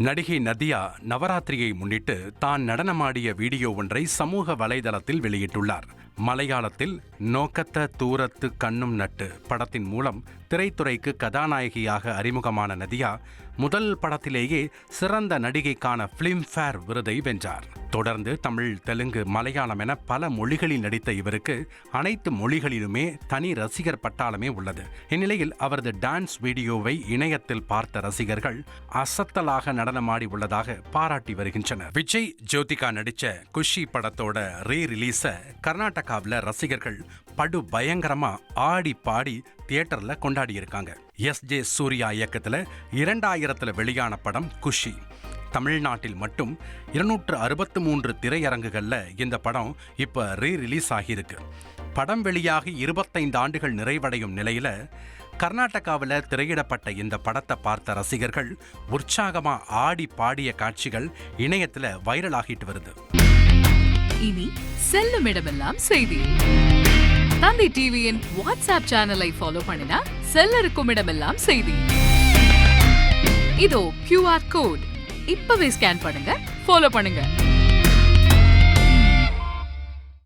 நடிகை நதியா நவராத்திரியை முன்னிட்டு தான் நடனமாடிய வீடியோ ஒன்றை சமூக வலைதளத்தில் வெளியிட்டுள்ளார். மலையாளத்தில் நோக்கத்த தூரத்து கண்ணும் நட்டு படத்தின் மூலம் திரைத்துறைக்கு கதாநாயகியாக அறிமுகமான நதியா முதல் படத்திலேயே சிறந்த நடிகைக்கான பிலிம்பேர் விருதை வென்றார். தொடர்ந்து தமிழ், தெலுங்கு, மலையாளம் என பல மொழிகளில் நடித்த இவருக்கு அனைத்து மொழிகளிலுமே தனி ரசிகர் பட்டாளமே உள்ளது. இந்நிலையில் அவரது டான்ஸ் வீடியோவை இணையத்தில் பார்த்த ரசிகர்கள் அசத்தலாக நடனமாடி உள்ளதாக பாராட்டி வருகின்றனர். விஜய் ஜோதிகா நடிச்ச குஷி படத்தோட ரீ-ரிலீஸ கர்நாடகாவில் ரசிகர்கள் படு பயங்கரமா ஆடி பாடி தியேட்டர்ல கொண்டாடி இருக்காங்க. எஸ்.ஜே. சூர்யா இயக்கத்துல 2000 வெளியான படம் குஷி. தமிழ்நாட்டில் மட்டும் 263 திரையரங்குகள்ல இந்த படம் இப்ப ரீ-ரிலீஸ் ஆகியிருக்கு. படம் வெளியாகி 25 ஆண்டுகள் நிறைவடையும் நிலையில கர்நாடகாவில் திரையிடப்பட்ட இந்த படத்தை பார்த்த ரசிகர்கள் உற்சாகமா ஆடி பாடிய காட்சிகள் இணையத்துல வைரலாகிட்டு வருது. இனி செல்லும் இடமெல்லாம் செய்தி. தந்தி டிவியின் வாட்ஸ்அப் சேனலை ஃபாலோ பண்ணினா செல்ல இருக்கும் இடமெல்லாம் செய்தி. இதோ QR கோட் இப்பவே ஸ்கேன் பண்ணுங்க, ஃபாலோ பண்ணுங்க.